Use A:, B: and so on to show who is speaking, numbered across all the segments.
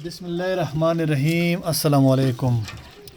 A: بسم اللہ الرحمن الرحیم۔ السلام علیکم۔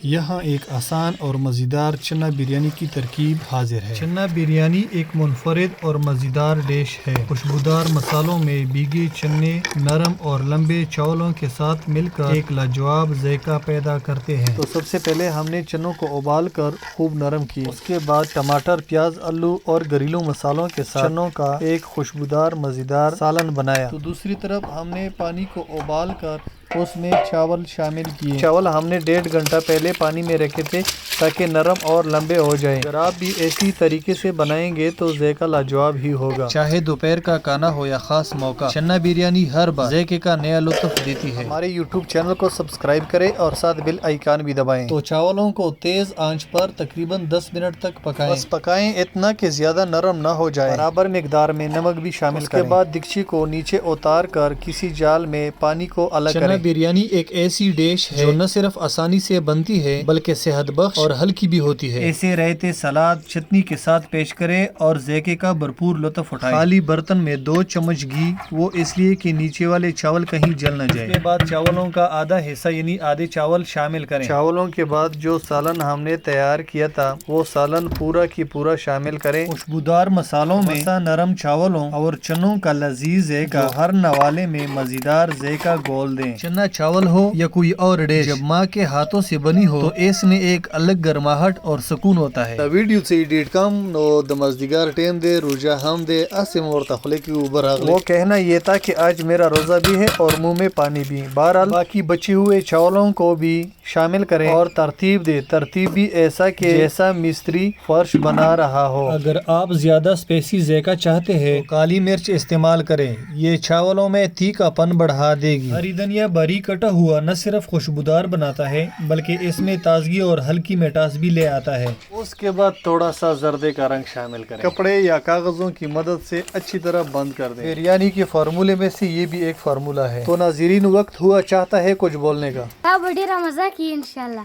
A: یہاں ایک آسان اور مزیدار چنا بریانی کی ترکیب حاضر ہے۔ چنا بریانی ایک منفرد اور مزیدار ڈش ہے۔ خوشبودار مسالوں میں بھیگے چنے نرم اور لمبے چاولوں کے ساتھ مل کر ایک لاجواب ذائقہ پیدا کرتے ہیں۔ تو سب سے پہلے ہم نے چنوں کو ابال کر خوب نرم کیے۔ اس کے بعد ٹماٹر، پیاز، آلو اور گھریلو مسالوں کے ساتھ چنوں کا ایک خوشبودار مزیدار سالن بنایا۔ تو دوسری طرف ہم نے پانی کو ابال کر اس میں چاول شامل کیے۔ چاول ہم نے 1.5 گھنٹہ پہلے پانی میں رکھے تھے تاکہ نرم اور لمبے ہو جائیں۔ اگر آپ بھی ایسی طریقے سے بنائیں گے تو ذائقہ لاجواب ہی ہوگا۔ چاہے دوپہر کا کھانا ہو یا خاص موقع، چنا بریانی ہر بار ذائقے کا نیا لطف دیتی ہے۔ ہمارے YouTube چینل کو سبسکرائب کریں اور ساتھ بیل آئیکن بھی دبائیں۔ تو چاولوں کو تیز آنچ پر تقریباً 10 منٹ تک پکائیں۔ بس پکائیں اتنا کہ زیادہ نرم نہ ہو جائے۔ برابر مقدار میں نمک بھی شامل کریں۔ اس کے بعد دیگچی کو نیچے اتار کر کسی جال میں پانی کو الگ کریں۔ چنا بریانی ایک ایسی ڈش ہے جو نہ صرف آسانی سے بنتی ہے بلکہ صحت بخش اور ہلکی بھی ہوتی ہے۔ ایسے رائتے، سلاد، چٹنی کے ساتھ پیش کریں اور ذائقے کا بھرپور لطف اٹھائیں۔ خالی برتن میں 2 چمچ گھی، وہ اس لیے کہ نیچے والے چاول کہیں جل نہ جائے۔ اس کے بعد چاولوں کا آدھا حصہ یعنی آدھے چاول شامل کریں۔ چاولوں کے بعد جو سالن ہم نے تیار کیا تھا وہ سالن پورا کی پورا شامل کریں۔ خوشبودار مسالوں میں نرم چاولوں اور چنوں کا لذیذ ذائقہ ہر نوالے میں مزیدار ذائقہ گول دیں۔ چنا چاول ہو یا کوئی اور ڈش جب ماں کے ہاتھوں سے بنی ہو تو اس میں ایک الگ گرماہٹ اور سکون ہوتا ہے۔ ویڈیو سے ڈیٹ.com نو دمزدگار ٹیم دے روجہ ہم دے اسم اور تخلے کی اوبر آگلے۔ وہ کہنا یہ تھا کہ آج میرا روزہ بھی ہے اور منہ میں پانی بھی۔ بہرحال باقی بچے ہوئے چاولوں کو بھی شامل کریں اور ترتیب دے۔ ترتیب بھی ایسا کہ جیسا مستری فرش بنا رہا ہو۔ اگر آپ زیادہ اسپائسی ذائقہ چاہتے ہیں تو کالی مرچ استعمال کریں، یہ چاولوں میں تیکھا پن بڑھا دے گی۔ ہری دھنیا باریک کٹا ہوا نہ صرف خوشبودار بناتا ہے بلکہ اس میں تازگی اور ہلکی مٹاس بھی لے آتا ہے۔ اس کے بعد تھوڑا سا زردے کا رنگ شامل کریں۔ کپڑے یا کاغذوں کی مدد سے اچھی طرح بند کر دیں۔ بریانی کے فارمولے میں سے یہ بھی ایک فارمولہ ہے۔ تو ناظرین، وقت ہوا چاہتا ہے کچھ بولنے کا۔
B: بڑی مزہ کی انشاءاللہ۔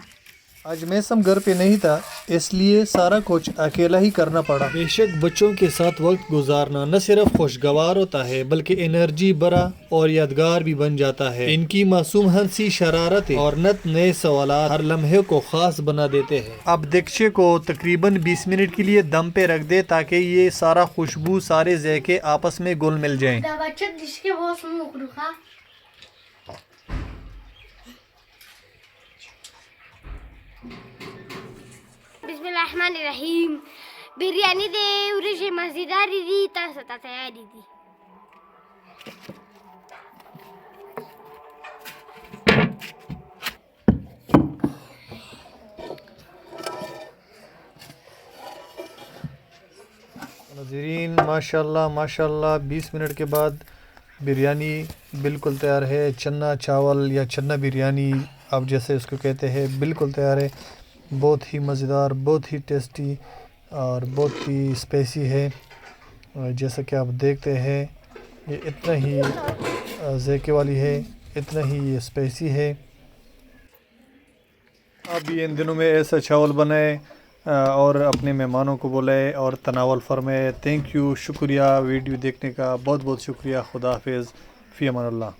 A: آج میسم گھر پہ نہیں تھا اس لیے سارا کچھ اکیلا ہی کرنا پڑا۔ بے شک بچوں کے ساتھ وقت گزارنا نہ صرف خوشگوار ہوتا ہے بلکہ انرجی بھرا اور یادگار بھی بن جاتا ہے۔ ان کی معصوم ہنسی، شرارتیں اور نت نئے سوالات ہر لمحے کو خاص بنا دیتے ہیں۔ اب دیگچے کو تقریباً 20 منٹ کے لیے دم پہ رکھ دے تاکہ یہ سارا خوشبو، سارے ذائقے آپس میں گل مل جائیں۔
B: بسم اللہ الرحمن الرحیم۔ بریانی دے ورشے مزیداری دی تاسو ته تیاری دی۔
A: ناظرین، ماشاءاللہ ماشاءاللہ 20 منٹ کے بعد بریانی بالکل تیار ہے۔ چنا چاول یا چنا بریانی آپ جیسے اس کو کہتے ہیں بالکل تیار ہے۔ بہت ہی مزیدار، بہت ہی ٹیسٹی اور بہت ہی اسپائسی ہے۔ جیسا کہ آپ دیکھتے ہیں یہ اتنا ہی ذائقے والی ہے، اتنا ہی یہ اسپائسی ہے۔ آپ بھی ان دنوں میں ایسا چاول بنائیں اور اپنے مہمانوں کو بلائیں اور تناول فرمائیں۔ تھینک یو، شکریہ ویڈیو دیکھنے کا، بہت بہت شکریہ۔ خدا حافظ، فی امان اللہ۔